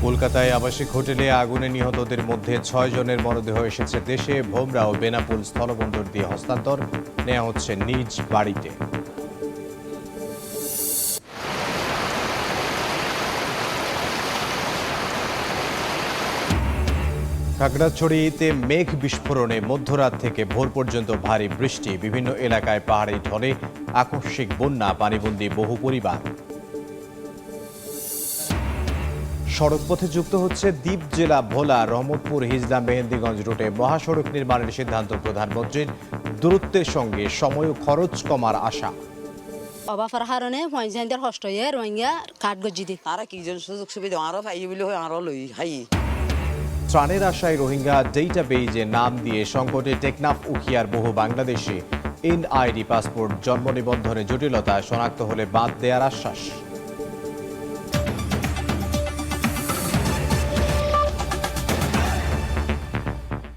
কলকাতায় আবাসিক হোটেলে আগুনে নিহতদের মধ্যে 6 জনের মরদেহ এসেছে দেশে। ভোমরা ও বেনাপোল স্থলবন্দর দিয়ে হস্তান্তর নেওয়া হচ্ছে নিজ বাড়িতে। খাগড়াছড়িতে মেঘ বিস্ফোরণে মধ্যরাত থেকে ভোর পর্যন্ত ভারী বৃষ্টি, বিভিন্ন এলাকায় পাহাড়ি ঢলে আকস্মিক বন্যা, পানিবন্দী বহু পরিবার। সড়কপথে যুক্ত হচ্ছে দ্বীপ জেলা ভোলা রহমতপুর হিজলা মেহেন্দিগঞ্জ রুটে। মহাসড়ক নির্মাণের সিদ্ধান্ত প্রধানমন্ত্রীর, দূরত্বের সঙ্গে সময় ও খরচ কমার আশা। অবাফার কারণে পয়সাদের কষ্ট হয়ে রোহিঙ্গা কাঠ গজি দি আর কি জন সুযোগ সুবিধা আরো পাই বলে হয় আরো লই হাই। ত্রাণের আশায় রোহিঙ্গা ডেটাবেইজে নাম দিয়ে সংকটে টেকনাফ উখিয়ার বহু বাংলাদেশি। এনআইডি পাসপোর্ট জন্ম নিবন্ধনে জটিলতা, শনাক্ত হলে বাদ দেওয়ার আশ্বাস।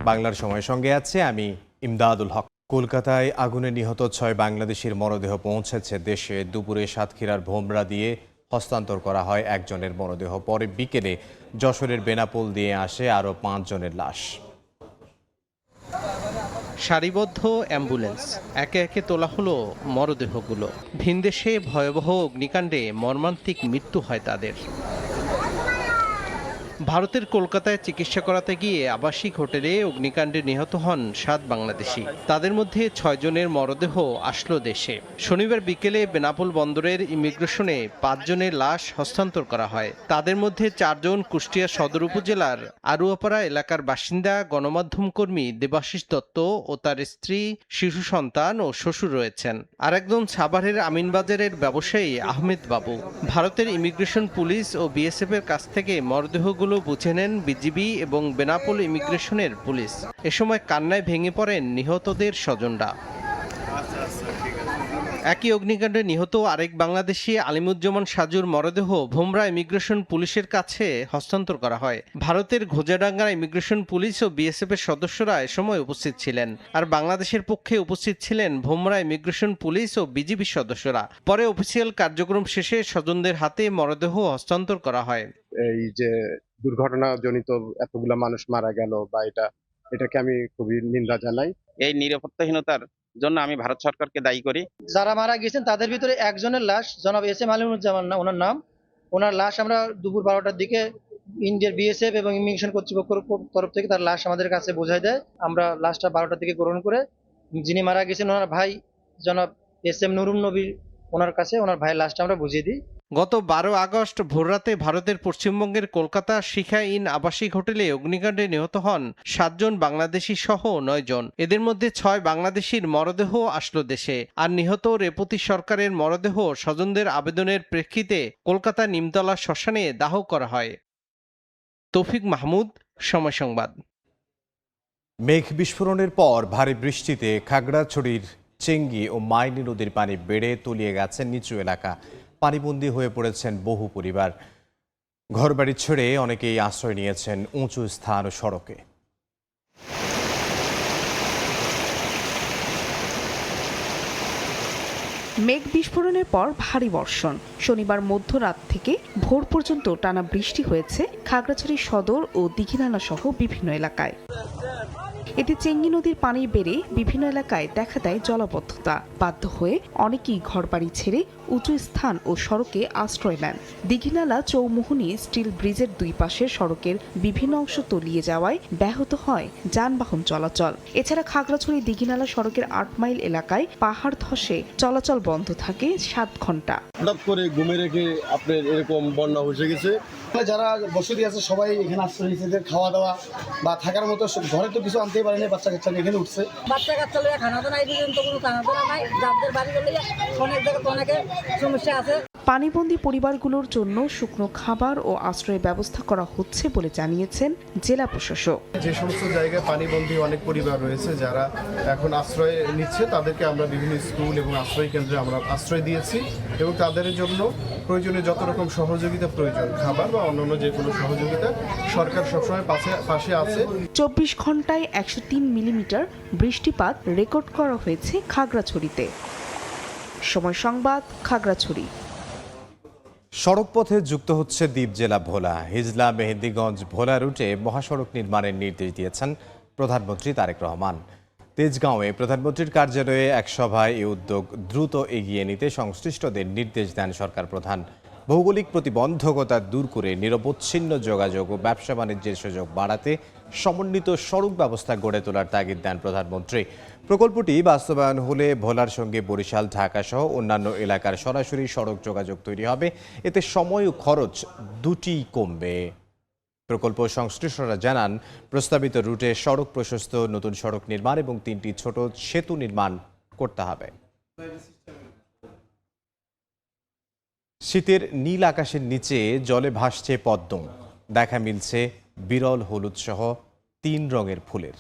বাংলার সময়ের সঙ্গে আছে আমি ইমদাদুল হক। কলকাতায় আগুনে নিহত 6 বাংলাদেশির মরদেহ পৌঁছেছে দেশে। দুপুরে সাতক্ষীরার ভোমরা দিয়ে হস্তান্তর করা হয় একজনের মরদেহ। পরে বিকেলে যশোরের বেনাপোল দিয়ে আসে আরও 5 জনের লাশ। সারিবদ্ধ অ্যাম্বুলেন্স, একে একে তোলা হলো মরদেহগুলো। ভিনদেশে ভয়াবহ অগ্নিকাণ্ডে মর্মান্তিক মৃত্যু হয় তাদের। ভারতের কলকাতায় চিকিৎসা করাতে গিয়ে আবাসিক হোটেলে অগ্নিকাণ্ডে নিহত হন 7 বাংলাদেশি। তাদের মধ্যে 6 জনের মরদেহ আসলো দেশে। শনিবার বিকেলে বেনাপোল বন্দরের ইমিগ্রেশনে 5 জনের লাশ হস্তান্তর করা হয়। তাদের মধ্যে 4 জন কুষ্টিয়া সদর উপজেলার আরুয়াপাড়া এলাকার বাসিন্দা গণমাধ্যম কর্মী দেবাশিস দত্ত ও তার স্ত্রী, শিশু সন্তান ও শ্বশুর রয়েছেন। আর একজন সাভারের আমিনবাজারের ব্যবসায়ী আহমেদ বাবু। ভারতের ইমিগ্রেশন পুলিশ ও বিএসএফ এর কাছ থেকে মরদেহগুলো বুঝে নেন বিজিবি এবং বেনাপোল ইমিগ্রেশনের পুলিশ। এ সময় কান্নায় ভেঙে পড়েন নিহতদের স্বজনরা। একই অগ্নিকাণ্ডে নিহত আরেক বাংলাদেশি আলিমুজ্জামান সাজুর মরদেহ ভোমরা ইমিগ্রেশন পুলিশের কাছে হস্তান্তর করা হয়। ভারতের ঘোজাডাঙ্গা ইমিগ্রেশন পুলিশ ও বিএসএফ এর সদস্যরা এ সময় উপস্থিত ছিলেন। আর বাংলাদেশের পক্ষে উপস্থিত ছিলেন ভোমরা ইমিগ্রেশন পুলিশ ও বিজিবি সদস্যরা। পরে অফিসিয়াল কার্যক্রম শেষে স্বজনদের হাতে মরদেহ হস্তান্তর করা হয়। এই যে দুর্ঘটনাজনিত এতগুলা মানুষ মারা গেল বা এটাকে আমি খুবই নিন্দা জানাই। এই নিরাপত্তাহীনতার জন্য আমি ভারত সরকারকে দায়ী করি। যারা মারা গেছেন তাদের ভিতরে একজনের লাশ জনাব এস এম আলিমুজ্জামান ওনার নাম। ওনার লাশ আমরা দুপুর 12টার দিকে ইন্ডিয়ার বিএসএফ এবং ইমিগ্রেশন কর্তৃপক্ষের তরফ থেকে তার লাশ আমাদের কাছে বোঝাই দেয়। আমরা লাশটা 12টার দিকে গ্রহণ করে যিনি মারা গেছেন ওনার ভাই জনাব এস এম নুরুন নবী, ওনার কাছে ওনার ভাইয়ের লাশটা আমরা বুঝিয়ে দিই। গত 12 আগস্ট ভোররাতে ভারতের পশ্চিমবঙ্গের কলকাতা শিখা ইন আবাসিক হোটেলে অগ্নিকাণ্ডে নিহত হন 7 জন বাংলাদেশি সহ 9 জন। এদের মধ্যে 6 বাংলাদেশির মরদেহ আসলো দেশে। আর নিহত রেপতি সরকারের মরদেহ স্বজনদের আবেদনের প্রেক্ষিতে কলকাতা নিমতলা শ্মশানে দাহ করা হয়। তৌফিক মাহমুদ, সময় সংবাদ। মেঘ বিস্ফোরণের পর ভারী বৃষ্টিতে খাগড়াছড়ির চেঙ্গি ও মাইনি নদীর পানি বেড়ে তলিয়ে গেছে নিচু এলাকা। পানিবন্দী হয়ে পড়েছেন বহু পরিবার। ঘরবাড়ি ছেড়ে অনেকেই আশ্রয় নিয়েছেন উঁচু স্থান ও সড়কে। মেঘ বিস্ফোরণের পর ভারী বর্ষণ। শনিবার মধ্যরাত থেকে ভোর পর্যন্ত টানা বৃষ্টি হয়েছে খাগড়াছড়ি সদর ও দীঘিনালা সহ বিভিন্ন এলাকায়। এতে চেঙ্গি নদীর পানি বেড়ে বিভিন্ন এলাকায় দেখা দেয় জলাবদ্ধতা। বাধ্য হয়ে অনেকেই ঘরবাড়ি ছেড়ে উঁচু স্থান ও সড়কে আশ্রয় নেন। দীঘিনালা চৌমুহনী স্টিল ব্রিজের 2 পাশের সড়কের বিভিন্ন অংশ তলিয়ে যাওয়ায় ব্যাহত হয় যানবাহন চলাচল। এছাড়া খাগড়াছড়ি দীঘিনালা সড়কের 8 মাইল এলাকায় পাহাড় ধসে চলাচল বন্ধ থাকে 7 ঘন্টা। হঠাৎ করে ঘুমে রেখে আপনার এরকম বন্যা হয়ে গেছে। যারা বসতি আছে সবাই এখানে আশ্রয় নিয়েছে, খাওয়া দাওয়া বা থাকার মতো ঘরে তো কিছু আনতেই পারেনি। বাচ্চা কাচ্চা এখানে উঠছে, বাচ্চা কাচ্চা লইয়া খানা তো নাই, পর্যন্ত কোনো খানা তো নাই। যাদের বাড়ি গেলে অনেক জায়গায় অনেকে সমস্যা আছে। পানিবন্দী পরিবারগুলোর জন্য শুকনো খাবার ও আশ্রয়ের ব্যবস্থা করা হচ্ছে বলে জানিয়েছেন জেলা প্রশাসক। যে সমস্ত জায়গায় পানিবন্দী অনেক পরিবার রয়েছে যারা এখন আশ্রয় নিচ্ছে, তাদেরকে আমরা বিভিন্ন স্কুল এবং আশ্রয় কেন্দ্রে আমরা আশ্রয় দিয়েছি এবং তাদের জন্য প্রয়োজনীয় যত রকম সহযোগিতা প্রয়োজন, খাবার বা অন্যান্য যে কোনো সহযোগিতা, সরকার সবসময় পাশে আছে। 24 ঘন্টায় 103 মিলিমিটার বৃষ্টিপাত রেকর্ড করা হয়েছে খাগড়াছড়িতে। সময় সংবাদ, খাগড়াছড়ি। সড়কপথে যুক্ত হচ্ছে দ্বীপ জেলা ভোলা। হিজলা মেহেন্দিগঞ্জ ভোলা রুটে মহাসড়ক নির্মাণের নির্দেশ দিয়েছেন প্রধানমন্ত্রী তারেক রহমান। তেজগাঁওয়ে প্রধানমন্ত্রীর কার্যালয়ে এক সভায় এই উদ্যোগ দ্রুত এগিয়ে নিতে সংশ্লিষ্টদের নির্দেশ দেন সরকার প্রধান। ভৌগোলিক প্রতিবন্ধকতা দূর করে নিরবচ্ছিন্ন যোগাযোগ ও ব্যবসা বাণিজ্যের সুযোগ বাড়াতে সমন্বিত সড়ক ব্যবস্থা গড়ে তোলার তাগিদ দেন প্রধানমন্ত্রী। প্রকল্পটি বাস্তবায়ন হলে ভোলার সঙ্গে বরিশাল, ঢাকা সহ অন্যান্য এলাকার সরাসরি সড়ক যোগাযোগ তৈরি হবে। এতে সময় ও খরচ দুটিই কমবে। প্রকল্প সংশ্লিষ্টরা জানান, প্রস্তাবিত রুটে সড়ক প্রশস্ত, নতুন সড়ক নির্মাণ এবং 3টি ছোট সেতু নির্মাণ করতে হবে। শীতের নীল আকাশের নিচে জলে ভাসছে পদ্ম। দেখা মিলছে বিরল হলুদ সহ 3 রঙের ফুলের।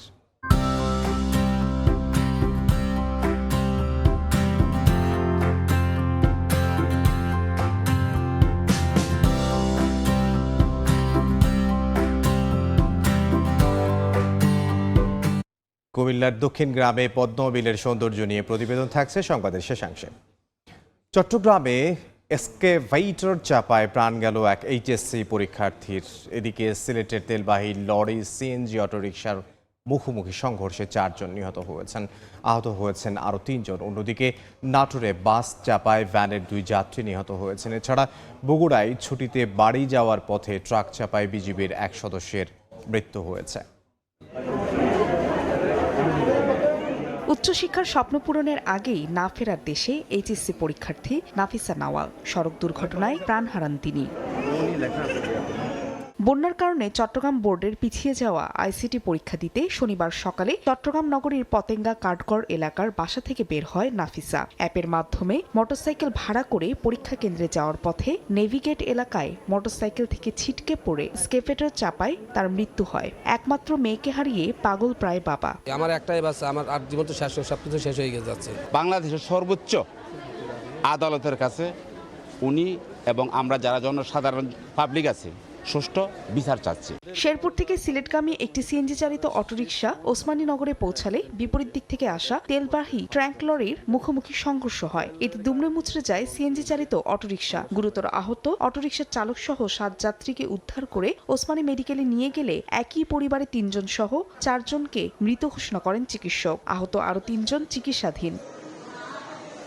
কুমিল্লার দক্ষিণ গ্রামে পদ্মবিলের সৌন্দর্য নিয়ে প্রতিবেদন থাকছে সংবাদের শেষাংশে। চট্টগ্রামে এসকেভেটর চাপায় প্রাণ গেল এক এইচএসসি পরীক্ষার্থীর। এদিকে সিলেটের তেলবাহী লরি সিএনজি অটোরিকশার মুখোমুখি সংঘর্ষে 4 জন নিহত হয়েছেন, আহত হয়েছেন আরও 3 জন। অন্যদিকে নাটোরে বাস চাপায় ভ্যানের 2 যাত্রী নিহত হয়েছেন। এছাড়া বগুড়ায় ছুটিতে বাড়ি যাওয়ার পথে ট্রাক চাপায় বিজিবির 1 সদস্যের মৃত্যু হয়েছে। উচ্চশিক্ষার স্বপ্ন পূরণের আগেই না ফেরার দেশে এইচএসসি পরীক্ষার্থী নাফিসা নাওয়াল সড়ক দুর্ঘটনায় প্রাণ হারান তিনি। বন্যার কারণে চট্টগ্রাম বোর্ডের পিছিয়ে যাওয়া আইসিটি পরীক্ষা দিতে শনিবার সকালে চট্টগ্রাম নগরীর পতেঙ্গা কাঠগড় এলাকার বাসা থেকে বের হয় নাফিসা। অ্যাপের মাধ্যমে মোটরসাইকেল ভাড়া করে পরীক্ষা কেন্দ্রে যাওয়ার পথে নেভিগেট এলাকায় মোটরসাইকেল থেকে ছিটকে পড়ে স্কেভেটর চাপায় তার মৃত্যু হয়। একমাত্র মেয়েকে হারিয়ে পাগল প্রায় বাবা। আমার একটাই বাচ্চা, আমার আর জীবন তো শেষ, সবকিছু শেষ হয়ে যাচ্ছে। বাংলাদেশের সর্বোচ্চ আদালতের কাছে উনি এবং আমরা যারা জনসাধারণ পাবলিক আছে সুষ্ঠু বিচার চাচ্ছে। শেরপুর থেকে সিলেটগামী একটি সিএনজি চালিত অটোরিকশা ওসমানীনগরে পৌঁছালে বিপরীত দিক থেকে আসা তেলবাহী ট্রাঙ্ক লরির মুখোমুখি সংঘর্ষ হয়। এতে দুমড়ে মুচড়ে যায় সিএনজি চালিত অটোরিকশা। গুরুতর আহত অটোরিকশার চালক সহ 7 যাত্রীকে উদ্ধার করে ওসমানী মেডিকেলে নিয়ে গেলে একই পরিবারে 3 জন সহ 4 জনকে মৃত ঘোষণা করেন চিকিৎসক। আহত আরও 3 জন চিকিৎসাধীন।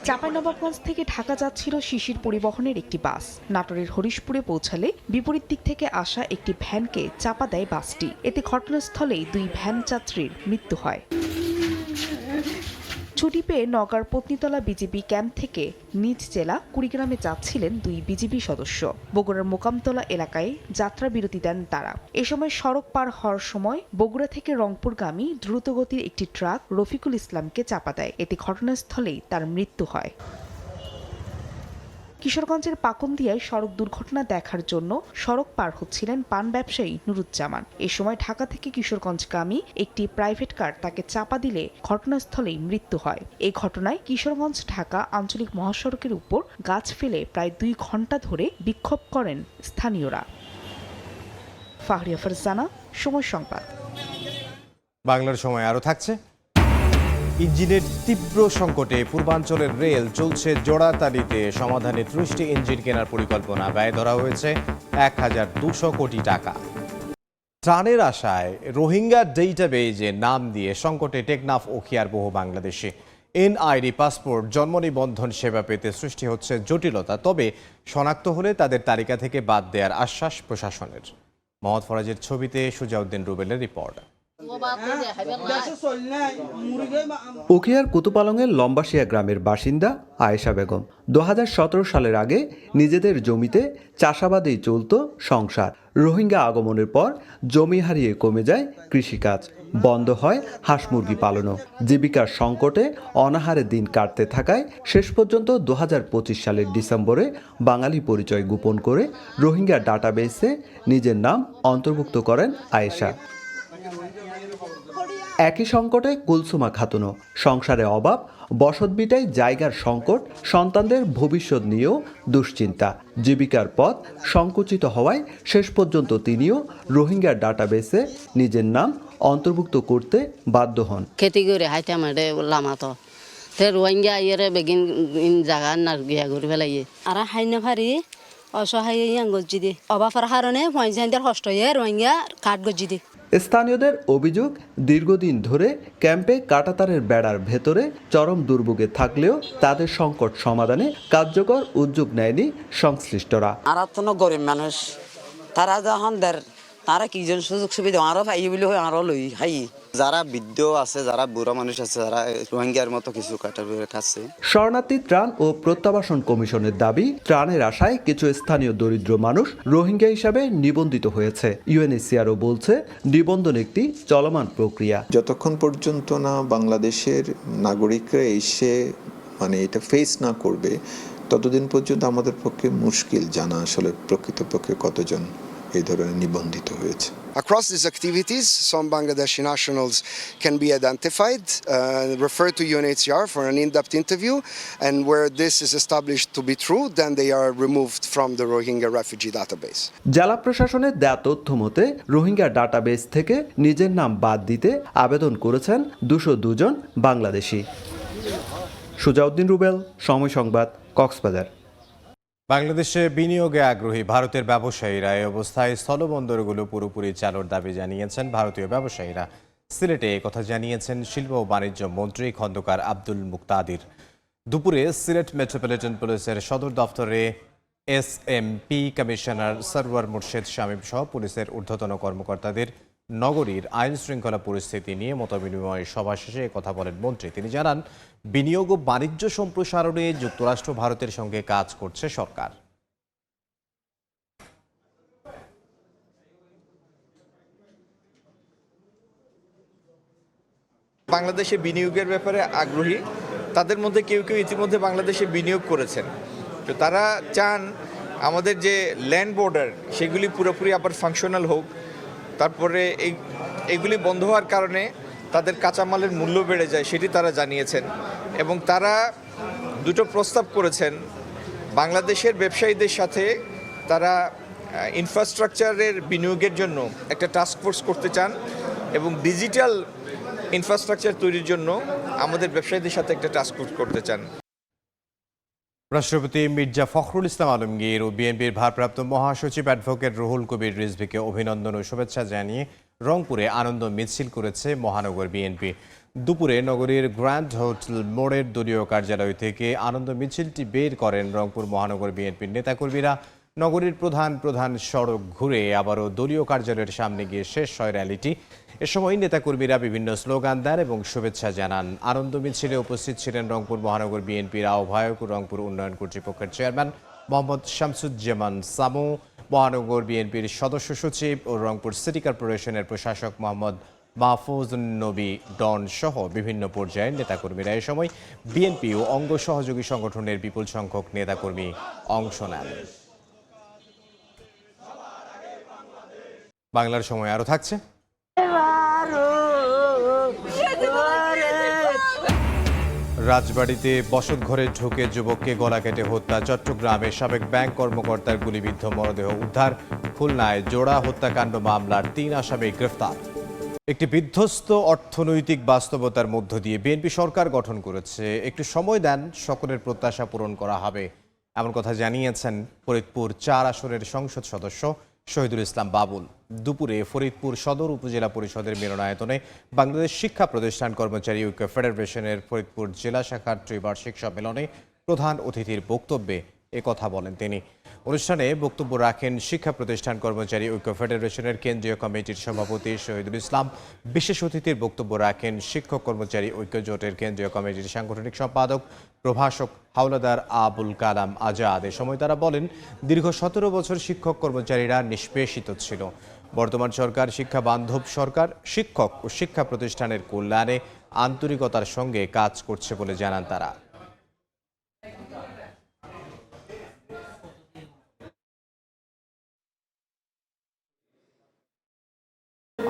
চাঁপাইনবাবগঞ্জ থেকে ঢাকা যাচ্ছিল শিশির পরিবহনের একটি বাস। নাটোরের হরিশপুরে পৌঁছালে বিপরীত দিক থেকে আসা একটি ভ্যানকে চাপা দেয় বাসটি। এতে ঘটনাস্থলেই 2 ভ্যান যাত্রীর মৃত্যু হয়। ছুটি পেয়ে নওগাঁর পত্নীতলা বিজিবি ক্যাম্প থেকে নিজ জেলা কুড়িগ্রামে যাচ্ছিলেন 2 বিজিবি সদস্য। বগুড়ার মোকামতলা এলাকায় যাত্রা বিরতি দেন তারা। এ সময় সড়ক পার হওয়ার সময় বগুড়া থেকে রংপুরগামী দ্রুতগতির একটি ট্রাক রফিকুল ইসলামকে চাপা দেয়। এতে ঘটনাস্থলেই তার মৃত্যু হয়। কিশোরগঞ্জের পাকুন্দিয়ায় সড়ক দুর্ঘটনা দেখার জন্য সড়ক পার হচ্ছিলেন পান ব্যবসায়ী নুরুজ্জামান। এ সময় ঢাকা থেকে কিশোরগঞ্জগামী একটি প্রাইভেট কার তাকে চাপা দিলে ঘটনাস্থলেই মৃত্যু হয়। এই ঘটনায় কিশোরগঞ্জ ঢাকা আঞ্চলিক মহাসড়কের উপর গাছ ফেলে প্রায় 2 ঘণ্টা ধরে বিক্ষোভ করেন স্থানীয়রা। ফাহরিয়া ফারজানা, সময় সংবাদ। বাংলার সময় আরও থাকছে। ইঞ্জিনের তীব্র সংকটে পূর্বাঞ্চলের রেল চলছে জোড়াতালিতে। সমাধানে 30টি ইঞ্জিন কেনার পরিকল্পনা। ব্যয় ধরা হয়েছে 1200 কোটি টাকা। ত্রাণের আশায় রোহিঙ্গা ডেটাবেজে নাম দিয়ে সংকটে টেকনাফ ও খিয়ার বহু বাংলাদেশি। এনআইডি পাসপোর্ট, জন্ম নিবন্ধন সেবা পেতে সৃষ্টি হচ্ছে জটিলতা। তবে শনাক্ত হলে তাদের তালিকা থেকে বাদ দেওয়ার আশ্বাস প্রশাসনের। মোহাম্মদ ফরাজের ছবিতে সুজাউদ্দিন রুবেলের রিপোর্ট। উখিয়ার কুতুপালংয়ের লম্বাশিয়া গ্রামের বাসিন্দা আয়েশা বেগম 2017 সালের আগে নিজেদের জমিতে চাষাবাদেই চলত সংসার। রোহিঙ্গা আগমনের পর জমি হারিয়ে কমে যায় কৃষিকাজ, বন্ধ হয় হাঁস মুরগি পালনও। জীবিকার সংকটে অনাহারে দিন কাটতে থাকায় শেষ পর্যন্ত 2025 সালের ডিসেম্বরে বাঙালি পরিচয় গোপন করে রোহিঙ্গা ডাটাবেসে নিজের নাম অন্তর্ভুক্ত করেন আয়েশা। একই সংকটে কুলসুমা খাতুনও। সংসারে অভাব, বসতভিটায় জায়গার সংকট, সন্তানদের ভবিষ্যৎ নিয়েও দুশ্চিন্তা। জীবিকার পথ সংকুচিত হওয়ায় শেষ পর্যন্ত তিনিও রোহিঙ্গা ডাটাবেসে নিজের নাম অন্তর্ভুক্ত করতে বাধ্য হন। খেতি করে হাইতে মাঠে লামাতো তে রোহিঙ্গা ইয়েরে বেগিন জায়গা না গিয়া ঘুরে ফেলাইয়ে আর হাই না পারি অসহায় ইয়াং গজ্জি দি অবাফার কারণে পয়সাদের কষ্ট হয়ে রোহিঙ্গা কাঠ গজ্জি দি স্থানীয়দের অভিযোগ দীর্ঘদিন ধরে ক্যাম্পে কাঁটাতারের বেড়ার ভেতরে চরম দুর্ভোগে থাকলেও তাদের সংকট সমাধানে কার্যকর উদ্যোগ নেয়নি সংশ্লিষ্টরা। আর তো গরিব মানুষ তারা যখন তারা কি জন সুযোগ সুবিধা আরো পাই বলে আরো লই হাই যারা বৃদ্ধ আছে, যারা বুড়া মানুষ আছে, যারা রোহিঙ্গার মতো কিছু কাটার খাচ্ছে। শরণার্থী ত্রাণ ও প্রত্যাবাসন কমিশনের দাবি, ত্রাণের আশায় কিছু স্থানীয় দরিদ্র মানুষ রোহিঙ্গা হিসাবে নিবন্ধিত হয়েছে। ইউএনএইচসিআরও বলছে নিবন্ধন একটি চলমান প্রক্রিয়া। যতক্ষণ পর্যন্ত না বাংলাদেশের নাগরিকরা এসে এটা ফেস না করবে, ততদিন পর্যন্ত আমাদের পক্ষে মুশকিল জানা আসলে প্রকৃতপক্ষে কতজন এই ধরনের নিবন্ধিত হয়েছে। Across these activities, some Bangladeshi nationals can be identified, referred to UNHCR for an in-depth interview, and where this is established to be true, then they are removed from the Rohingya refugee database. জেলা প্রশাসনের দেয়া তথ্য মতে Rohingya database থেকে নিজের নাম বাদ দিতে আবেদন করেছেন 202 জন বাংলাদেশি। সুজাউদ্দিন রুবেল, সময় সংবাদ, কক্সবাজার। বাংলাদেশে বিনিয়োগে আগ্রহী ভারতের ব্যবসায়ীরা এই অবস্থায় স্থলবন্দরগুলো পুরোপুরি চালুর দাবি জানিয়েছেন ভারতীয় ব্যবসায়ীরা। সিলেটে কথা জানিয়েছেন শিল্প ও বাণিজ্য মন্ত্রী খন্দকার আব্দুল মুক্তাদির। দুপুরে সিলেট মেট্রোপলিটন পুলিশের সদর দফতরে এসএমপি কমিশনার সরওয়ার মুর্শেদ শামীম সহ পুলিশের ঊর্ধ্বতন কর্মকর্তাদের নগরীর আইন শৃঙ্খলা পরিস্থিতি নিয়ে মতবিনিময় সভা শেষে কথা বলেন মন্ত্রী। তিনি জানান, বিনিয়োগ ও বাণিজ্য সম্প্রসারণে যুক্তরাষ্ট্র ভারতের সঙ্গে কাজ করছে সরকার। বাংলাদেশে বিনিয়োগের ব্যাপারে আগ্রহী, তাদের মধ্যে কেউ কেউ ইতিমধ্যে বাংলাদেশে বিনিয়োগ করেছেন। তো তারা চান আমাদের যে ল্যান্ড বর্ডার সেগুলি পুরোপুরি আবার ফাংশনাল হোক। তারপরে এইগুলি বন্ধ হওয়ার কারণে তাদের কাঁচামালের মূল্য বেড়ে যায়, সেটি তারা জানিয়েছেন। এবং তারা দুটো প্রস্তাব করেছেন, বাংলাদেশের ব্যবসায়ীদের সাথে তারা ইনফ্রাস্ট্রাকচারের বিনিয়োগের জন্য একটা টাস্ক ফোর্স করতে চান এবং ডিজিটাল ইনফ্রাস্ট্রাকচার তৈরির জন্য আমাদের ব্যবসায়ীদের সাথে একটা টাস্ক ফোর্স করতে চান। রাষ্ট্রপতি মির্জা ফখরুল ইসলাম আলমগীর ও বিএনপির ভারপ্রাপ্ত মহাসচিব অ্যাডভোকেট রুহুল কবির রিজভীকে অভিনন্দন ও শুভেচ্ছা জানিয়ে রংপুরে আনন্দ মিছিল করেছে মহানগর বিএনপি। দুপুরে নগরীর গ্র্যান্ড হোটেল মোড়ের দলীয় কার্যালয় থেকে আনন্দ মিছিলটি বের করেন রংপুর মহানগর বিএনপির নেতাকর্মীরা। নগরীর প্রধান সড়ক ঘুরে আবারও দলীয় কার্যালয়ের সামনে গিয়ে শেষ হয় র্যালিটি। এ সময় নেতাকর্মীরা বিভিন্ন স্লোগান দেন এবং শুভেচ্ছা জানান। আনন্দ মিছিলে উপস্থিত ছিলেন রংপুর মহানগর বিএনপির আহ্বায়ক ও রংপুর উন্নয়ন কর্তৃপক্ষের চেয়ারম্যান মোহাম্মদ শামসুজ্জামান সামু, মহানগর বিএনপির সদস্য সচিব ও রংপুর সিটি কর্পোরেশনের প্রশাসক মোহাম্মদ মাহফুজ নবী ডন সহ বিভিন্ন পর্যায়ের নেতাকর্মীরা। এ সময় বিএনপি ও অঙ্গ সহযোগী সংগঠনের বিপুল সংখ্যক নেতাকর্মী অংশ নেন। বাংলার সময় আরও থাকছে। রাজবাড়ীতে বসতঘরে ঢুকে যুবককে গলা কেটে হত্যা, চট্টগ্রামে সাবেক ব্যাংক কর্মকর্তার গুলিবিদ্ধ মরদেহ উদ্ধার, খুলনায় জোড়া হত্যাকাণ্ড মামলার 3 আসামি গ্রেফতার। একটি বিধ্বস্ত অর্থনৈতিক বাস্তবতার মধ্য দিয়ে বিএনপি সরকার গঠন করেছে, একটু সময় দেন, সকলের প্রত্যাশা পূরণ করা হবে, এমন কথা জানিয়েছেন ফরিদপুর 4 আসনের সংসদ সদস্য শহীদুল ইসলাম বাবুল। দুপুরে ফরিদপুর সদর উপজেলা পরিষদের মিলনায়তনে বাংলাদেশ শিক্ষা প্রতিষ্ঠান কর্মচারী ঐক্য ফেডারেশনের ফরিদপুর জেলা শাখার ত্রিবার্ষিক সম্মেলনে প্রধান অতিথির বক্তব্যে কথা বলেন তিনি। অনুষ্ঠানে বক্তব্য রাখেন শিক্ষা প্রতিষ্ঠান কর্মচারী ঐক্য ফেডারেশনের কেন্দ্রীয় কমিটির সভাপতি শহীদুল ইসলাম। বিশেষ অতিথির বক্তব্য রাখেন শিক্ষক কর্মচারী ঐক্য জোটের কেন্দ্রীয় কমিটির সাংগঠনিক সম্পাদক প্রভাষক হাওলাদার আবুল কালাম আজাদ। এ সময় তারা বলেন, দীর্ঘ 17 বছর শিক্ষক কর্মচারীরা নিষ্পেষিত ছিল। বর্তমান সরকার শিক্ষা বান্ধব সরকার, শিক্ষক ও শিক্ষা প্রতিষ্ঠানের কল্যাণে আন্তরিকতার সঙ্গে কাজ করছে বলে জানান তারা।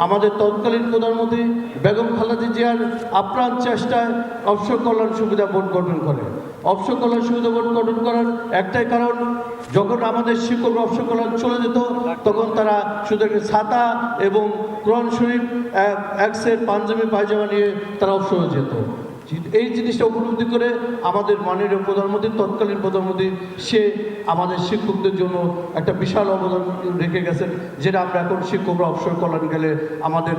আমাদের তৎকালীন প্রধানমন্ত্রী বেগম খালেদা জিয়ার আপ্রাণ চেষ্টায় অবসর কল্যাণ সুবিধা বোর্ড গঠন করে। অবসর কল্যাণ সুবিধা বোর্ড গঠন করার একটাই কারণ, যখন আমাদের শিক্ষক অবসর কল্যাণ চলে যেত তখন তারা শুধু একটা ছাতা এবং কোরআন শরীফ এক সেট পাঞ্জাবি পায়জামা নিয়ে তারা অবসর হয়ে যেত। এই জিনিসটা উপলব্ধি করে আমাদের মাননীয় প্রধানমন্ত্রী, তৎকালীন প্রধানমন্ত্রী, সে আমাদের শিক্ষকদের জন্য একটা বিশাল অবদান রেখে গেছেন, যেটা আমরা এখন শিক্ষকরা অবসর কল্যাণ গেলে আমাদের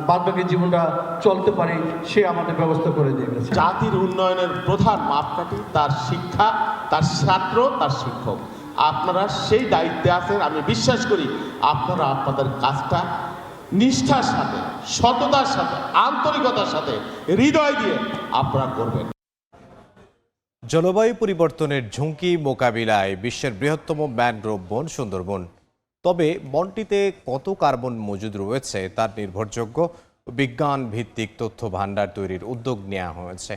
বাদবাকি জীবনটা চলতে পারি, সে আমাদের ব্যবস্থা করে দিয়ে গেছে। জাতির উন্নয়নের প্রধান মাপকাঠি তার শিক্ষা, তার ছাত্র, তার শিক্ষক। আপনারা সেই দায়িত্বে আছেন। আমি বিশ্বাস করি আপনারা আপনাদের কাজটা নিষ্ঠার সাথে, সততার সাথে, আন্তরিকতার সাথে, হৃদয় দিয়ে আপনারা করবেন। জলবায়ু পরিবর্তনের ঝুঁকি মোকাবিলায় বিশ্বের বৃহত্তম ম্যানগ্রোভ বন সুন্দরবন। তবে বনটিতে কত কার্বন মজুদ রয়েছে তার নির্ভরযোগ্য বিজ্ঞান ভিত্তিক তথ্য ভাণ্ডার তৈরির উদ্যোগ নেওয়া হয়েছে।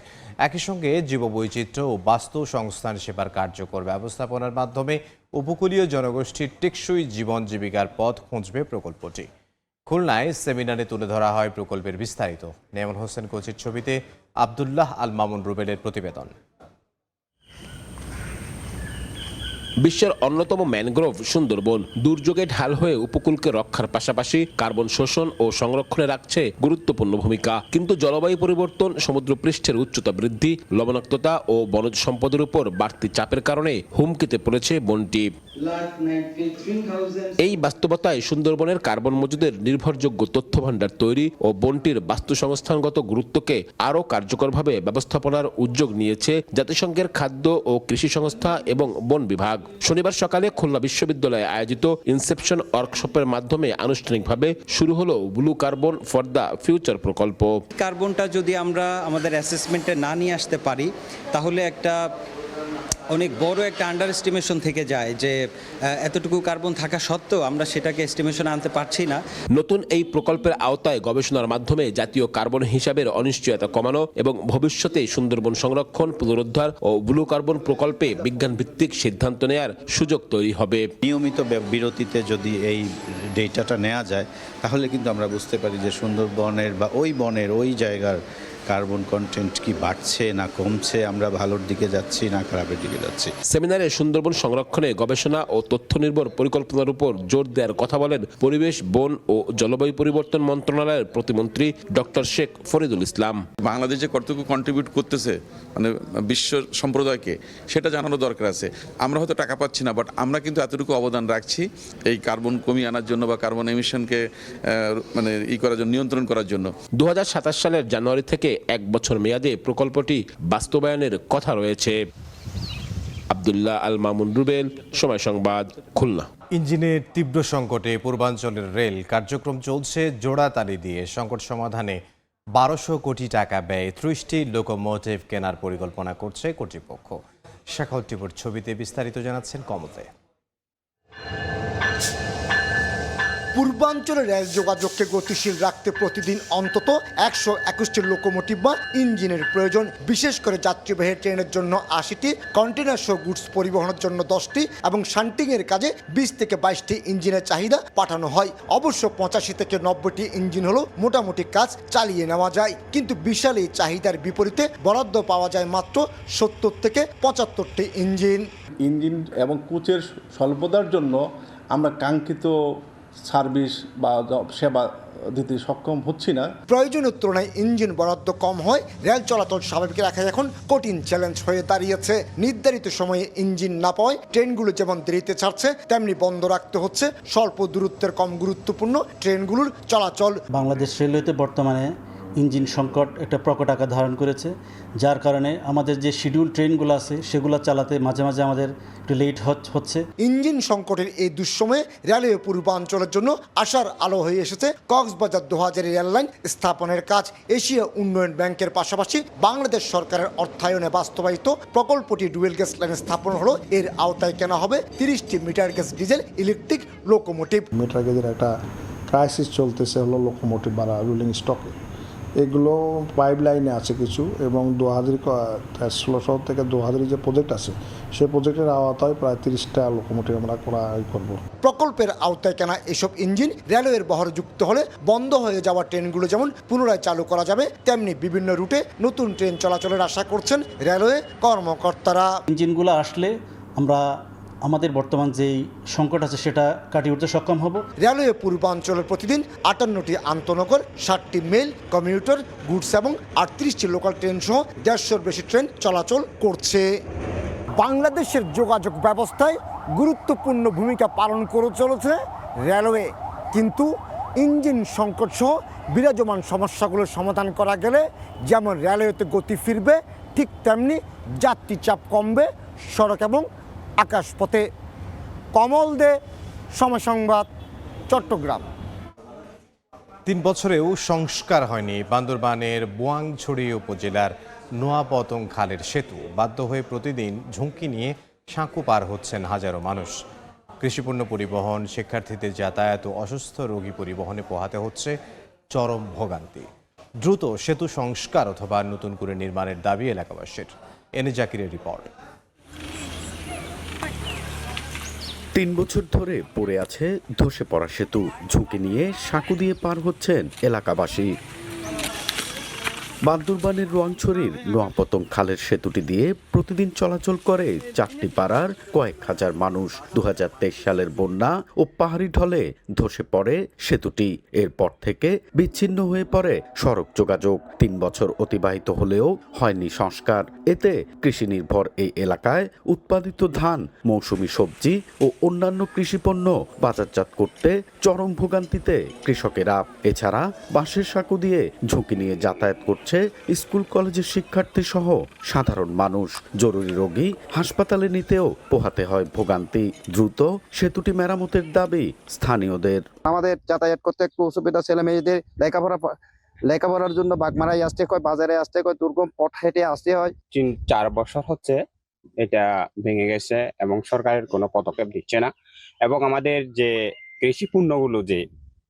একই সঙ্গে জীববৈচিত্র্য ও বাস্তু সংস্থান সেবার কার্যকর ব্যবস্থাপনার মাধ্যমে উপকূলীয় জনগোষ্ঠীর টেকসই জীবন জীবিকার পথ খুঁজবে প্রকল্পটি। খুলনায় সেমিনারে তুলে ধরা হয় প্রকল্পের বিস্তারিত। নেমন হোসেন কোচির ছবিতে আব্দুল্লাহ আল মামুন রুবেলের প্রতিবেদন। বিশ্বের অন্যতম ম্যানগ্রোভ সুন্দরবন দুর্যোগে ঢাল হয়ে উপকূলকে রক্ষার পাশাপাশি কার্বন শোষণ ও সংরক্ষণে রাখছে গুরুত্বপূর্ণ ভূমিকা। কিন্তু জলবায়ু পরিবর্তন, সমুদ্রপৃষ্ঠের উচ্চতা বৃদ্ধি, লবণাক্ততা ও বনজ সম্পদের উপর বাড়তি চাপের কারণে হুমকিতে পড়েছে বনটি। এই বাস্তবতায় সুন্দরবনের কার্বন মজুদের নির্ভরযোগ্য তথ্য ভাণ্ডার তৈরি ও বনটির বাস্তু সংস্থানগত গুরুত্বকে আরও কার্যকরভাবে ব্যবস্থাপনার উদ্যোগ নিয়েছে জাতিসংঘের খাদ্য ও কৃষি সংস্থা এবং বন বিভাগ। শনিবার সকালে খুলনা বিশ্ববিদ্যালয়ে আয়োজিত ইনসেপশন ওয়ার্কশপের মাধ্যমে আনুষ্ঠানিকভাবে শুরু হলো blue carbon for the future প্রকল্প। কার্বনটা যদি আমরা আমাদের অ্যাসেসমেন্টে না নিয়ে আসতে পারি, তাহলে অনেক বড় একটা আন্ডার এস্টিমেশন থেকে যায় যে এতটুকু কার্বন থাকা সত্ত্বেও আমরা সেটাকে এস্টিমেশন আনতে পারছি না। নতুন এই প্রকল্পের আওতায় গবেষণার মাধ্যমে জাতীয় কার্বন হিসাবের অনিশ্চয়তা কমানো এবং ভবিষ্যতে সুন্দরবন সংরক্ষণ, পুনরুদ্ধার ও ব্লু কার্বন প্রকল্পে বিজ্ঞানভিত্তিক সিদ্ধান্ত নেয়ার সুযোগ তৈরি হবে। নিয়মিত বিরতিতে যদি এই ডেটাটা নেওয়া যায়, তাহলে কিন্তু আমরা বুঝতে পারি যে সুন্দরবনের বা ওই বনের ওই জায়গার কার্বন কন্টেন্ট কি বাড়ছে না কমছে, আমরা ভালোর দিকে যাচ্ছি না খারাপের দিকে যাচ্ছি। সেমিনারে সুন্দরবন সংরক্ষণে গবেষণা ও তথ্য নির্ভর পরিকল্পনার উপর জোর দেওয়ার কথা বলেন পরিবেশ, বন ও জলবায়ু পরিবর্তন মন্ত্রণালয়ের প্রতিমন্ত্রী ডক্টর শেখ ফরিদুল ইসলাম। বাংলাদেশ যে কতটুকু কন্ট্রিবিউট করতেছে মানে বিশ্ব সম্প্রদায়কে, সেটা জানানো দরকার আছে। আমরা হয়তো টাকা পাচ্ছি না, বাট আমরা কিন্তু এতটুকু অবদান রাখছি এই কার্বন কমিয়ে আনার জন্য বা কার্বন এমিশনকে করার জন্য, নিয়ন্ত্রণ করার জন্য। 2027 সালের জানুয়ারি থেকে 1 বছর মেয়াদে প্রকল্পটি বাস্তবায়নের কথা রয়েছে। আব্দুল্লাহ আল মামুন রুবেল, সময় সংবাদ, খুলনা। ইঞ্জিনের তীব্র সংকটে পূর্বাঞ্চলের রেল কার্যক্রম চলছে জোড়াতালি দিয়ে। সংকট সমাধানে 1200 কোটি টাকা ব্যয়ে 30টি লোকোমোটিভ কেনার পরিকল্পনা করছে কর্তৃপক্ষ। শাখাল টিপুর ছবিতে বিস্তারিত জানাচ্ছেন কমতে। পূর্বাঞ্চলের রেল যোগাযোগকে গতিশীল রাখতে প্রতিদিন অন্তত 121টি লোকোমোটিভ বা ইঞ্জিনের প্রয়োজন। বিশেষ করে যাত্রীবাহী ট্রেনের জন্য 80টি, কন্টেনার সহ গুডস পরিবহনের জন্য 10টি এবং শান্টিংয়ের কাজে 20 থেকে 22টি ইঞ্জিনের চাহিদা পাঠানো হয়। অবশ্য 85 থেকে 90টি ইঞ্জিন হলো মোটামুটি কাজ চালিয়ে নেওয়া যায়, কিন্তু বিশাল এই চাহিদার বিপরীতে বরাদ্দ পাওয়া যায় মাত্র 70 থেকে 75টি ইঞ্জিন। ইঞ্জিন এবং কোচের স্বল্পতার জন্য আমরা কাঙ্ক্ষিত সার্ভিস বা সেবা দিতে সক্ষম হচ্ছি না। প্রয়োজনের তুলনায় ইঞ্জিন বরাদ্দ কম হয়, রেল চলাচল স্বাভাবিক রাখা এখন কঠিন চ্যালেঞ্জ হয়ে দাঁড়িয়েছে। নির্ধারিত সময়ে ইঞ্জিন না পাওয়ায় ট্রেনগুলো যেমন দেরিতে ছাড়ছে, তেমনি বন্ধ রাখতে হচ্ছে স্বল্প দূরত্বের কম গুরুত্বপূর্ণ ট্রেনগুলোর চলাচল। বাংলাদেশ রেলওয়েতে বর্তমানে ইঞ্জিন সংকট একটা প্রকট আকার ধারণ করেছে, যার কারণে আমাদের যে শিডিউল ট্রেনগুলো আছে সেগুলো চালাতে মাঝে মাঝে আমাদের একটু লেট হচ্ছে। ইঞ্জিন সংকটের এই দুঃসময়ে রেলওয়ে পূর্বাঞ্চলের জন্য আশার আলো হয়ে এসেছে কক্সবাজার 2000 রেললাইন স্থাপনের কাজ। এশিয়া উন্নয়ন ব্যাংকের পাশাপাশি বাংলাদেশ সরকারের অর্থায়নে বাস্তবায়িত প্রকল্পটি ডুয়েল গেজ লাইন স্থাপন হলো। এর আওতায় কেনা হবে 30টি metre gauge diesel electric locomotive. Metre গেজের একটা ক্রাইসিস চলতেছে হলো লোকোমোটিভ বা রুলিং স্টকে। এগুলো পাইপ লাইনে আছে কিছু, এবং 2016 থেকে 2000 যে প্রজেক্ট আছে সেই প্রজেক্টের আওতায় প্রায় 30টা লোকোমোটিভ আমরা করব। প্রকল্পের আওতায় কেনা এসব ইঞ্জিন রেলওয়ের বহর যুক্ত হলে বন্ধ হয়ে যাওয়া ট্রেনগুলো যেমন পুনরায় চালু করা যাবে, তেমনি বিভিন্ন রুটে নতুন ট্রেন চলাচলের আশা করছেন রেলওয়ে কর্মকর্তারা। ইঞ্জিনগুলো আসলে আমরা আমাদের বর্তমান যেই সংকট আছে সেটা কাটিয়ে উঠতে সক্ষম হব। রেলওয়ে পূর্বাঞ্চলের প্রতিদিন 58টি আন্তনগর, 60টি মেল, কমিউটার, গুডস এবং 38টি লোকাল ট্রেন সহ 150-র বেশি ট্রেন চলাচল করছে। বাংলাদেশের যোগাযোগ ব্যবস্থায় গুরুত্বপূর্ণ ভূমিকা পালন করে চলেছে রেলওয়ে, কিন্তু ইঞ্জিন সংকট সহ বিরাজমান সমস্যাগুলোর সমাধান করা গেলে যেমন রেলওয়েতে গতি ফিরবে, ঠিক তেমনি যাত্রী চাপ কমবে সড়ক এবং আকাশপথে। কমল দে, সময় সংবাদ, চট্টগ্রাম। 3 বছরেও সংস্কার হয়নি বান্দরবানের বোয়াংছড়ি উপজেলার নোয়াপতং খালের সেতু। বাধ্য হয়ে প্রতিদিন ঝুঁকি নিয়ে সাঁকো পার হচ্ছেন হাজারো মানুষ। কৃষিপণ্য পরিবহন, শিক্ষার্থীদের যাতায়াত ও অসুস্থ রোগী পরিবহনে পোহাতে হচ্ছে চরম ভোগান্তি। দ্রুত সেতু সংস্কার অথবা নতুন করে নির্মাণের দাবি এলাকাবাসীর। এনে জাকিরের রিপোর্ট। 3 বছর ধরে পড়ে আছে ধসে পড়া সেতু। ঝুঁকি নিয়ে সাঁকো দিয়ে পার হচ্ছেন এলাকাবাসী। বান্দরবানের রোয়াংছড়ির নোয়াপতং খালের সেতুটি দিয়ে প্রতিদিন চলাচল করে 4টি পাড়ার কয়েক হাজার মানুষ। 2023 সালের বন্যা ও পাহাড়ি ঢলে ধসে পড়ে সেতুটি। এরপর থেকে বিচ্ছিন্ন হয়ে পড়ে সড়ক যোগাযোগ। 3 বছর অতিবাহিত হলেও হয়নি সংস্কার। এতে কৃষি নির্ভর এই এলাকায় উৎপাদিত ধান, মৌসুমী সবজি ও অন্যান্য কৃষিপণ্য বাজারজাত করতে চরম ভোগান্তিতে কৃষকেরা। এছাড়া বাঁশের সাঁকো দিয়ে ঝুঁকি নিয়ে যাতায়াত করছে স্কুল কলেজের শিক্ষার্থী সহ সাধারণ মানুষ। জরুরি রোগী হাসপাতালে নিতেও পোহাতে হয় ভোগান্তি। দ্রুত সেতুটি মেরামতের দাবি স্থানীয়দের। আমাদের যাতায়াত করতে একটু অসুবিধা, ছেলে মেয়েদের লেখাপড়ার জন্য বাগমারায় আসতে হয়, বাজারে আসতে হয়, দুর্গম পথ হেঁটে আসতে হয়। 4 বছর হচ্ছে এটা ভেঙে গেছে এবং সরকারের কোনো পদক্ষেপ দিচ্ছে না, এবং আমাদের যে কৃষি পণ্যগুলো যে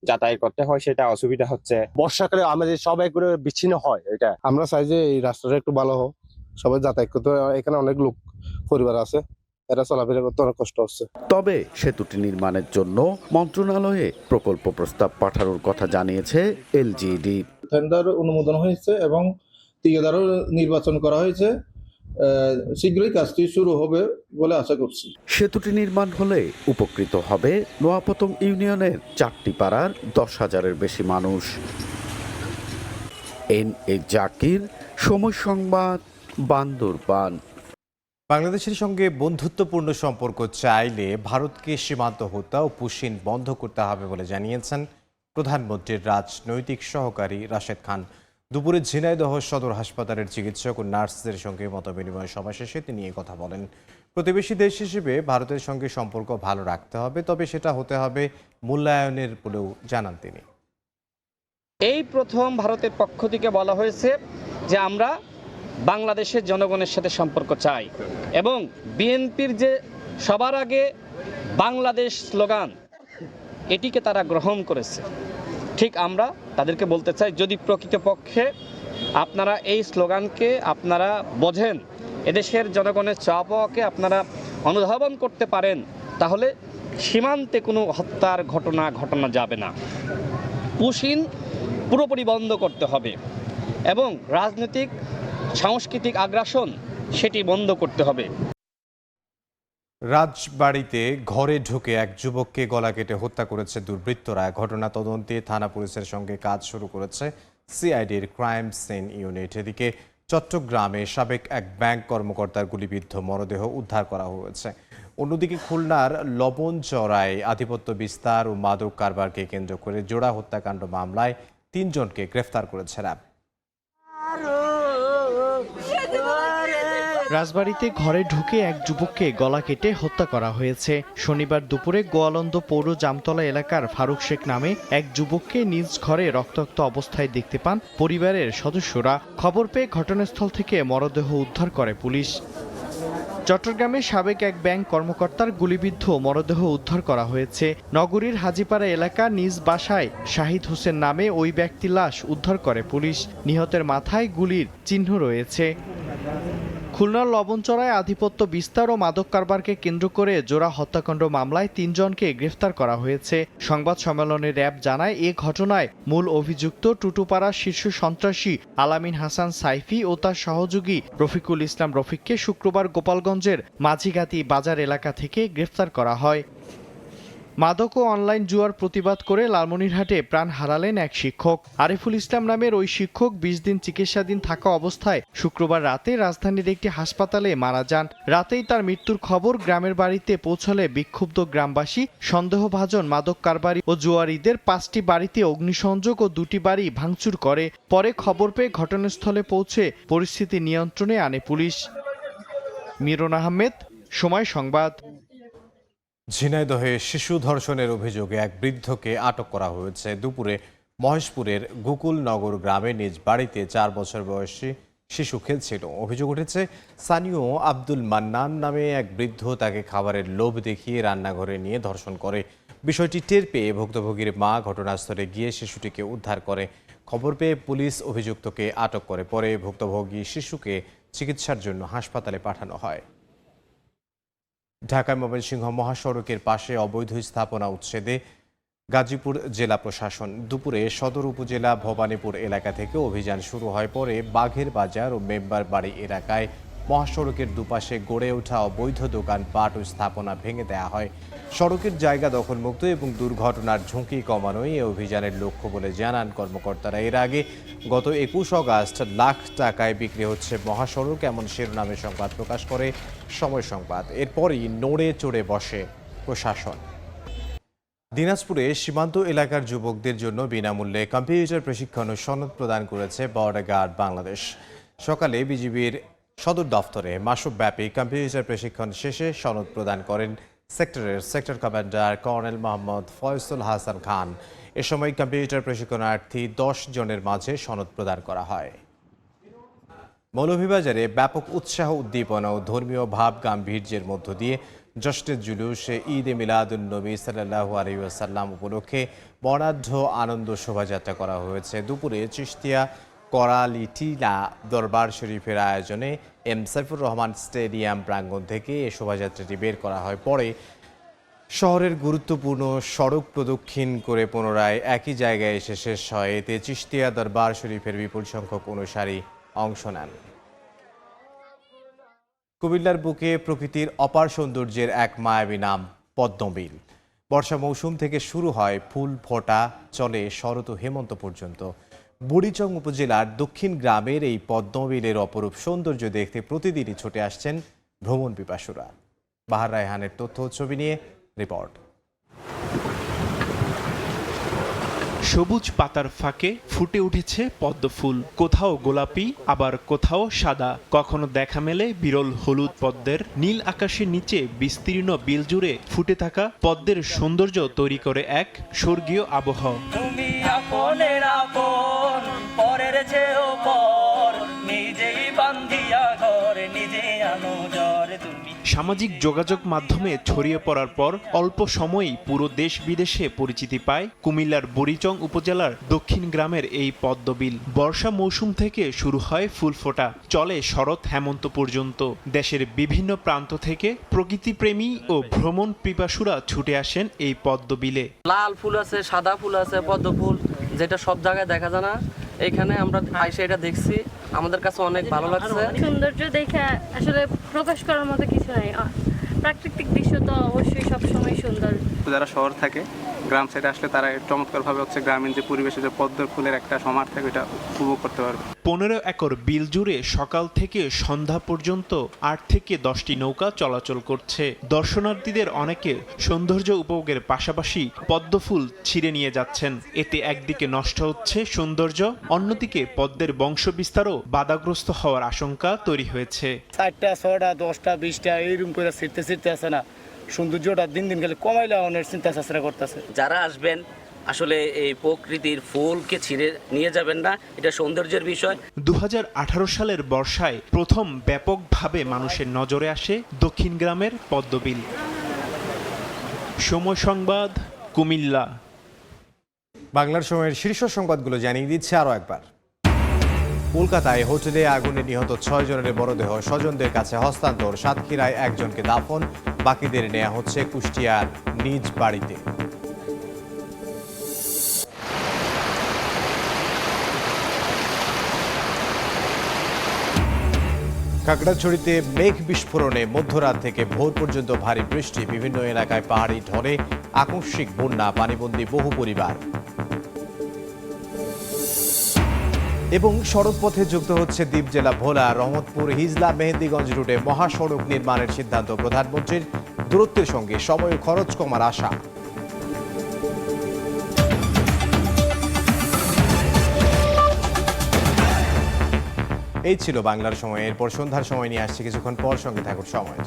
যাতায়াত করতে হয় সেটা অসুবিধা হচ্ছে। বর্ষাকালে আমাদের সবাই করে বিচ্ছিন্ন হয়। এটা আমরা চাই যে এই রাস্তাটা একটু ভালো হোক, সবাই যাতায়াত করতে। এখানে অনেক লোক পরিবার আছে, এরা চলাফেরা করতে অনেক কষ্ট হচ্ছে। তবে সেতুটি নির্মাণের জন্য মন্ত্রণালয়ে প্রকল্প প্রস্তাব পাঠানোর কথা জানিয়েছে এলজিইডি। টেন্ডার অনুমোদন হয়েছে এবং ঠিকাদারও নির্বাচন করা হয়েছে। শীঘ্রই কাজটি শুরু হবে বলে আশা করছি। সেতুটি নির্মাণ হলে উপকৃত হবে নোয়াপতং ইউনিয়নের 4টি পাড়ার 10,000-এর বেশি মানুষ। এনএ জাকির, সময় সংবাদ, বান্দরবান। বাংলাদেশের সঙ্গে বন্ধুত্বপূর্ণ সম্পর্ক চাইলে ভারতকে সীমান্ত হত্যা ও পুশিন বন্ধ করতে হবে বলে জানিয়েছেন প্রধানমন্ত্রীর রাজনৈতিক সহকারী রাশেদ খান। দুপুরে ঝিনাইদহ সদর হাসপাতালের চিকিৎসক ও নার্সদের সঙ্গে মতবিনিময় সভা শেষে তিনি এই কথা বলেন। প্রতিবেশী দেশ হিসেবে ভারতের সঙ্গে সম্পর্ক ভালো রাখতে হবে, তবে সেটা হতে হবে মূল্যায়নের বলেও জানান তিনি। এই প্রথম ভারতের পক্ষ থেকে বলা হয়েছে যে আমরা বাংলাদেশের জনগণের সাথে সম্পর্ক চাই, এবং বিএনপির যে সবার আগে বাংলাদেশ স্লোগান, এটিকে তারা গ্রহণ করেছে। ঠিক আমরা তাদেরকে বলতে চাই, যদি প্রকৃতপক্ষে আপনারা এই স্লোগানকে আপনারা বোঝেন, এদেশের জনগণের চাওয়া পাওয়াকে আপনারা অনুধাবন করতে পারেন, তাহলে সীমান্তে কোনো হত্যার ঘটনা যাবে না। পুশিন পুরোপুরি বন্ধ করতে হবে, এবং রাজনৈতিক সাংস্কৃতিক আগ্রাসন সেটি বন্ধ করতে হবে। রাজবাড়ীতে ঘরে ঢুকে এক যুবককে গলা কেটে হত্যা করেছে দুর্বৃত্তরা। ঘটনা তদন্তে থানা পুলিশের সঙ্গে কাজ শুরু করেছে সিআইডির ক্রাইম সিন ইউনিট। এদিকে চট্টগ্রামে সাবেক এক ব্যাংক কর্মকর্তার গুলিবিদ্ধ মরদেহ উদ্ধার করা হয়েছে। অন্যদিকে খুলনার লবণচড়ায় আধিপত্য বিস্তার ও মাদক কারবারকে কেন্দ্র করে জোড়া হত্যাকাণ্ড মামলায় 3 জনকে গ্রেফতার করেছে র্যাব। রাজবাড়ীতে ঘরে ঢুকে এক যুবককে গলা কেটে হত্যা করা হয়েছে। শনিবার দুপুরে গোয়ালন্দ পৌর জামতলা এলাকার ফারুক শেখ নামে এক যুবককে নিজ ঘরে রক্তাক্ত অবস্থায় দেখতে পান পরিবারের সদস্যরা। খবর পেয়ে ঘটনাস্থল থেকে মরদেহ উদ্ধার করে পুলিশ। চট্টগ্রামে সাবেক এক ব্যাংক কর্মকর্তার গুলিবিদ্ধ মরদেহ উদ্ধার করা হয়েছে। নগরীর হাজীপাড়া এলাকা নিজ বাসায় শাহিদ হোসেন নামে ওই ব্যক্তির লাশ উদ্ধার করে পুলিশ। নিহতের মাথায় গুলির চিহ্ন রয়েছে। খুলনার লবণচড়ায় আধিপত্য বিস্তার ও মাদক কারবারকে কেন্দ্র করে জোড়া হত্যাকাণ্ড মামলায় 3 জনকে গ্রেফতার করা হয়েছে। সংবাদ সম্মেলনে র্যাব জানায়, এ ঘটনায় মূল অভিযুক্ত টুটুপাড়ার শীর্ষ সন্ত্রাসী আলামিন হাসান সাইফি ও তার সহযোগী রফিকুল ইসলাম রফিককে শুক্রবার গোপালগঞ্জের মাঝিগাতি বাজার এলাকা থেকে গ্রেফতার করা হয়। মাদক ও অনলাইন জুয়ার প্রতিবাদ করে লালমনিরহাটে প্রাণ হারালেন এক শিক্ষক। আরিফুল ইসলাম নামের ওই শিক্ষক 20 দিন চিকিৎসাধীন থাকা অবস্থায় শুক্রবার রাতে রাজধানীর একটি হাসপাতালে মারা যান। রাতেই তার মৃত্যুর খবর গ্রামের বাড়িতে পৌঁছলে বিক্ষুব্ধ গ্রামবাসী সন্দেহভাজন মাদক কারবারি ও জুয়ারিদের 5টি বাড়িতে অগ্নিসংযোগ ও 2টি বাড়ি ভাঙচুর করে। পরে খবর পেয়ে ঘটনাস্থলে পৌঁছে পরিস্থিতি নিয়ন্ত্রণে আনে পুলিশ। মিরন আহমেদ, সময় সংবাদ। ঝিনাইদহে শিশু ধর্ষণের অভিযোগে এক বৃদ্ধকে আটক করা হয়েছে। দুপুরে মহেশপুরের গোকুলনগর গ্রামে নিজ বাড়িতে 4 বছর বয়সী শিশু খেলছিল। অভিযোগ উঠেছে স্থানীয় আব্দুল মান্নান নামে এক বৃদ্ধ তাকে খাবারের লোভ দেখিয়ে রান্নাঘরে নিয়ে ধর্ষণ করে। বিষয়টি টের পেয়ে ভুক্তভোগীর মা ঘটনাস্থলে গিয়ে শিশুটিকে উদ্ধার করে। খবর পেয়ে পুলিশ অভিযুক্তকে আটক করে। পরে ভুক্তভোগী শিশুকে চিকিৎসার জন্য হাসপাতালে পাঠানো হয়। ঢাকা ময়মনসিংহ মহাসড়কের পাশে অবৈধ স্থাপনা উচ্ছেদে গাজীপুর জেলা প্রশাসন। দুপুরে সদর উপজেলা ভবানীপুর এলাকা থেকে অভিযান শুরু হয়। পরে বাঘের বাজার ও মেম্বার বাড়ি এলাকায় মহাসড়কের দুপাশে গড়ে ওঠা অবৈধ দোকানপাট ও স্থাপনা ভেঙে দেওয়া হয়। সড়কের জায়গা দখলমুক্ত এবং দুর্ঘটনার ঝুঁকি কমানোই এই অভিযানের লক্ষ্য বলে জানান কর্মকর্তারা। এর আগে গত 21 অগাস্ট লাখ টাকায় বিক্রি হচ্ছে মহাসড়ক, এমন শিরোনামে সংবাদ প্রকাশ করে সময় সংবাদ। এরপরই নড়ে চড়ে বসে প্রশাসন। দিনাজপুরে সীমান্ত এলাকার যুবকদের জন্য বিনামূল্যে কম্পিউটার প্রশিক্ষণ ও সনদ প্রদান করেছে বর্ডার গার্ড বাংলাদেশ। সকালে বিজিবির সদর দফতরে মাসব্যাপী কম্পিউটার প্রশিক্ষণ শেষে সনদ প্রদান করেন সেক্টরের sector commander colonel Mohammad Faisul Hasan Khan. এ সময় কম্পিউটার প্রশিক্ষণার্থী 10 জনের মাঝে সনদ প্রদান করা হয়। মৌলভীবাজারে ব্যাপক উৎসাহ উদ্দীপনা ও ধর্মীয় ভাব গাম্ভীর্যের মধ্য দিয়ে জশ্নে জুলুসে ঈদে মিলাদুন্নবী সাল্লাল্লাহু আলাইহি ওয়াসাল্লাম উপলক্ষে বর্ণাঢ্য আনন্দ শোভাযাত্রা করা হয়েছে। দুপুরে চিশতিয়া করালিটিলা দরবার শরীফের আয়োজনে এম সাইফুর রহমান স্টেডিয়াম প্রাঙ্গণ থেকে এ শোভাযাত্রাটি বের করা হয়। পরে শহরের গুরুত্বপূর্ণ সড়ক প্রদক্ষিণ করে পুনরায় একই জায়গায় এসে শেষ হয়। এতে চিশতিয়া দরবার শরীফের বিপুল সংখ্যক অনুসারী অংশ নেন। কুমিল্লার বুকে প্রকৃতির অপার সৌন্দর্যের এক মায়াবী নাম পদ্মবিল। বর্ষা মৌসুম থেকে শুরু হয় ফুল ফোটা, চলে শরৎ ও হেমন্ত পর্যন্ত। বুড়িচং উপজেলার দক্ষিণ গ্রামের এই পদ্মবিলের অপরূপ সৌন্দর্য দেখতে প্রতিদিনই ছুটে আসছেন ভ্রমণ পিপাসুরা। বাহার রায়হানের তথ্য ছবি নিয়ে রিপোর্ট। সবুজ পাতার ফাঁকে ফুটে উঠেছে পদ্ম ফুল, কোথাও গোলাপি আবার কোথাও সাদা, কখনো দেখা মেলে বিরল হলুদ পদ্মের। নীল আকাশের নিচে বিস্তীর্ণ বিল জুড়ে ফুটে থাকা পদ্মের সৌন্দর্য তৈরি করে এক স্বর্গীয় আবহ। সামাজিক যোগাযোগ মাধ্যমে ছড়িয়ে পড়ার পর অল্প সময়েই পুরো দেশ বিদেশে পরিচিতি পায় কুমিল্লার বুড়িচং উপজেলার দক্ষিণ গ্রামের এই পদ্মবিল। বর্ষা মৌসুম থেকে শুরু হয় ফুল ফোটা, চলে শরৎ হেমন্ত পর্যন্ত। দেশের বিভিন্ন প্রান্ত থেকে প্রকৃতিপ্রেমী ও ভ্রমণ পিপাসুরা ছুটে আসেন এই পদ্মবিলে। লাল ফুল আছে, সাদা ফুল আছে, পদ্ম ফুল যেটা সব জায়গায় দেখা যায় না, এখানে আমরা আইসে এটা দেখছি, আমাদের কাছে অনেক ভালো লাগছে। সৌন্দর্য দেখে আসলে প্রকাশ করার মতো কিছু নাই। প্রাকৃতিক দৃশ্য তো অবশ্যই সবসময় সুন্দর। যারা শহর থাকে, গ্রাম সাইডে আসলে তারা চমৎকারভাবে গ্রামীণ যে পরিবেশে যে পদ্ম ফুলের একটা সমার থাকে এটা উপভোগ করতে পারবে। 15 একর বিল জুড়ে সকাল থেকে সন্ধ্যা পর্যন্ত 8 থেকে 10টি নৌকা চলাচল করছে। দর্শনার্থীদের অনেকে সৌন্দর্য উপভোগের পাশাপাশি পদ্ম ফুল ছিঁড়ে নিয়ে যাচ্ছেন। এতে একদিকে নষ্ট হচ্ছে সৌন্দর্য, অন্যদিকে পদ্মের বংশ বিস্তারও বাধাগ্রস্ত হওয়ার আশঙ্কা তৈরি হয়েছে। 4টা 6টা 10টা 20টা এইরকম করে ছিঁড়তে আসে না, সৌন্দর্যটা দিন দিন গেলে কমাইলে অনেক চিন্তা চেষ্টা করতেছে। যারা আসবেন আসলে এই প্রকৃতির ফুলকে ছিঁড়ে নিয়ে যাবেন না, এটা সৌন্দর্যের বিষয়। 2018 সালের বর্ষায় প্রথম ব্যাপকভাবে মানুষের নজরে আসে দক্ষিণ গ্রামের পদ্মবিল। সময় সংবাদ, কুমিল্লা। বাংলার সময়ের শীর্ষ সংবাদগুলো জানিয়ে দিচ্ছে আরও একবার। কলকাতায় হোটেলে আগুনে নিহত 6 জনের মরদেহ স্বজনদের কাছে হস্তান্তর। সাতক্ষীরায় একজনকে দাফন, বাকিদের নেওয়া হচ্ছে কুষ্টিয়ার নিজ বাড়িতে। খাগড়াছড়িতে মেঘ বিস্ফোরণে মধ্যরাত থেকে ভোর পর্যন্ত ভারী বৃষ্টি, বিভিন্ন এলাকায় পাহাড়ি ঢলে আকস্মিক বন্যা, পানিবন্দী বহু পরিবার। এবং সড়কপথে যুক্ত হচ্ছে দ্বীপ জেলা ভোলা, রহমতপুর, হিজলা, মেহেন্দিগঞ্জ রুটে মহাসড়ক নির্মাণের সিদ্ধান্ত প্রধানমন্ত্রীর, দূরত্বের সঙ্গে সময় ও খরচ কমার আশা। এই ছিল বাংলার সময়। এরপর সন্ধ্যার সময় নিয়ে আসছে কিছুক্ষণ পর, সঙ্গে থাকুন সময়।